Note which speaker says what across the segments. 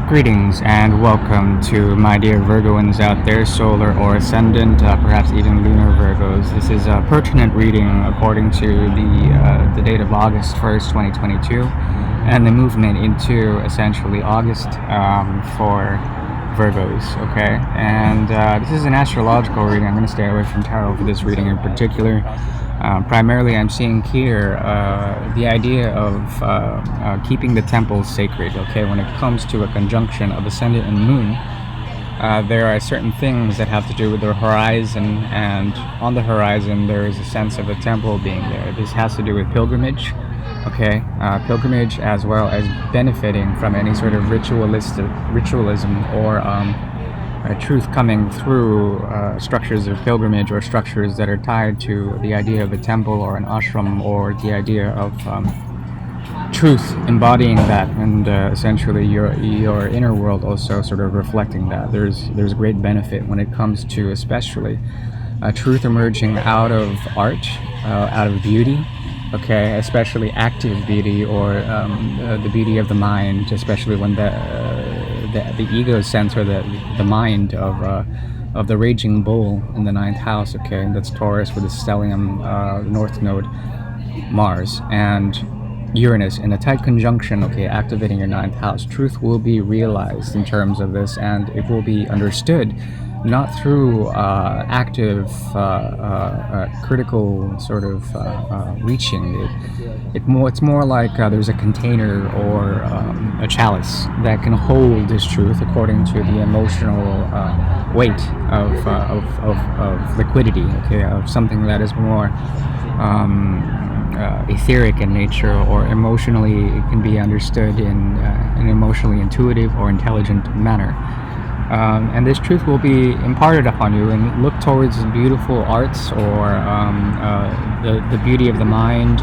Speaker 1: Greetings and welcome to my dear Virgoans out there, solar or ascendant, perhaps even lunar Virgos. This is a pertinent reading according to the date of August 1st, 2022, and the movement into essentially August for Virgos, okay? And this is an astrological reading. I'm going to stay away from tarot for this reading in particular. Primarily, I'm seeing here the idea of keeping the temples sacred, okay? When it comes to a conjunction of ascendant and moon, there are certain things that have to do with the horizon, and on the horizon there is a sense of a temple being there. This has to do with pilgrimage, okay? Pilgrimage, as well as benefiting from any sort of ritualism or truth coming through structures of pilgrimage, or structures that are tied to the idea of a temple or an ashram, or the idea of truth embodying that, and essentially your inner world also sort of reflecting that. There's great benefit when it comes to especially truth emerging out of art, out of beauty, okay, especially active beauty, or the beauty of the mind, especially when the ego sense, or the mind of the raging bull in the ninth house, okay, and that's Taurus with the stellium, the north node, Mars, and Uranus in a tight conjunction, okay, activating your ninth house. Truth will be realized in terms of this, and it will be understood not through active critical sort of reaching. It's more like there's a container or a chalice that can hold this truth according to the emotional weight of liquidity, okay, of something that is more etheric in nature, or emotionally it can be understood in an emotionally intuitive or intelligent manner. And this truth will be imparted upon you, and look towards beautiful arts, or the beauty of the mind,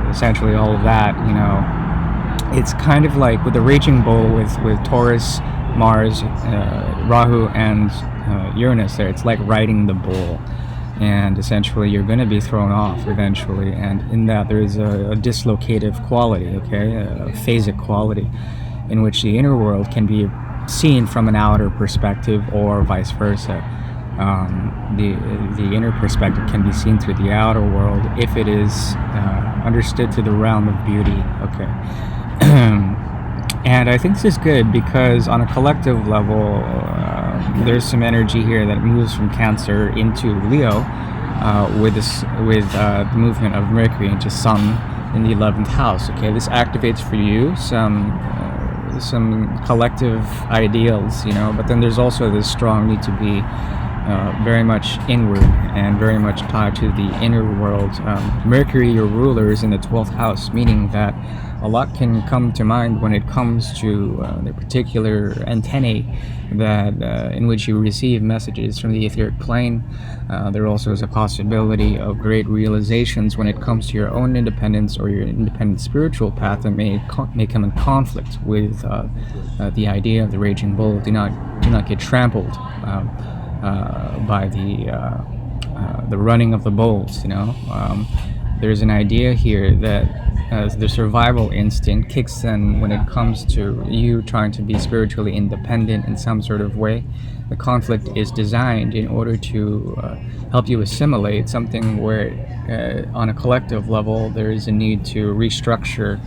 Speaker 1: essentially all of that, you know. It's kind of like with the raging bull with Taurus, Mars, Rahu, and Uranus there. It's like riding the bull, and essentially you're going to be thrown off eventually, and in that there is a dislocative quality, okay, a phasic quality, in which the inner world can be seen from an outer perspective, or vice versa. The inner perspective can be seen through the outer world if it is understood through the realm of beauty, okay. And I think this is good because on a collective level, there's some energy here that moves from Cancer into Leo, with the movement of Mercury into Sun in the 11th house, okay. This activates for you some collective ideals, you know, but then there's also this strong need to be very much inward and very much tied to the inner world. Mercury, your ruler, is in the 12th house, meaning that a lot can come to mind when it comes to the particular antennae that in which you receive messages from the etheric plane. There also is a possibility of great realizations when it comes to your own independence, or your independent spiritual path, that may come in conflict with the idea of the raging bull. Do not get trampled by the running of the bulls, you know. There's an idea here that the survival instinct kicks in when it comes to you trying to be spiritually independent in some sort of way. The conflict is designed in order to help you assimilate something where on a collective level there is a need to restructure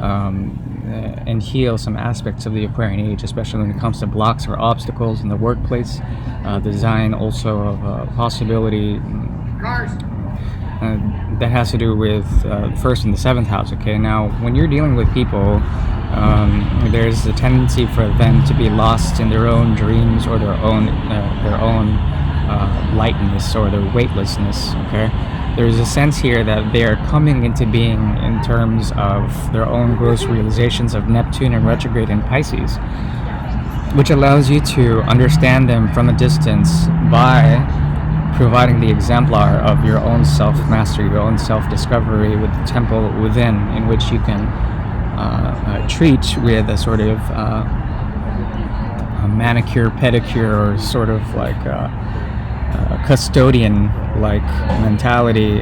Speaker 1: and heal some aspects of the Aquarian age, especially when it comes to blocks or obstacles in the workplace. The design also of a possibility that has to do with first and the 7th house, okay. Now, when you're dealing with people, there's a tendency for them to be lost in their own dreams, or their own lightness, or their weightlessness, okay. There's a sense here that they are coming into being in terms of their own gross realizations of Neptune and retrograde in Pisces, which allows you to understand them from a distance by providing the exemplar of your own self-mastery, your own self-discovery, with the temple within, in which you can treat with a sort of a manicure, pedicure, or sort of like custodian-like mentality,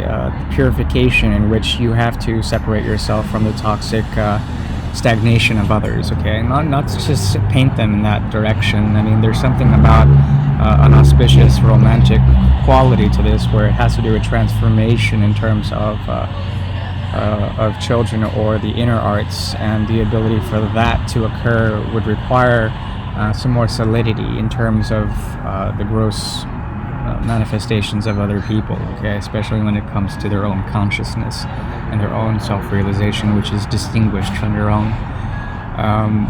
Speaker 1: purification, in which you have to separate yourself from the toxic stagnation of others. Okay, not to just paint them in that direction. I mean, there's something about an auspicious romantic quality to this, where it has to do with transformation in terms of children or the inner arts, and the ability for that to occur would require some more solidity in terms of the gross manifestations of other people, okay, especially when it comes to their own consciousness and their own self-realization, which is distinguished from their own.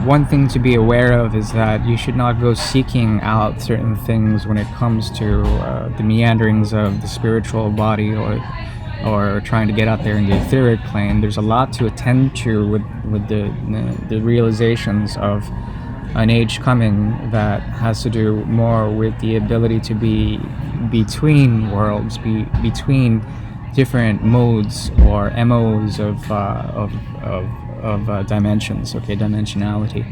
Speaker 1: One thing to be aware of is that you should not go seeking out certain things when it comes to the meanderings of the spiritual body, or trying to get out there in the etheric plane. There's a lot to attend to with the realizations of an age coming that has to do more with the ability to be between worlds, between different modes or MOs of dimensions, okay, dimensionality.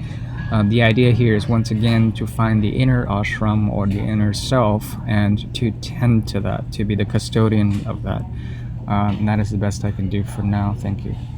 Speaker 1: The idea here is once again to find the inner ashram or the inner self, and to tend to that, to be the custodian of that. And that is the best I can do for now. Thank you.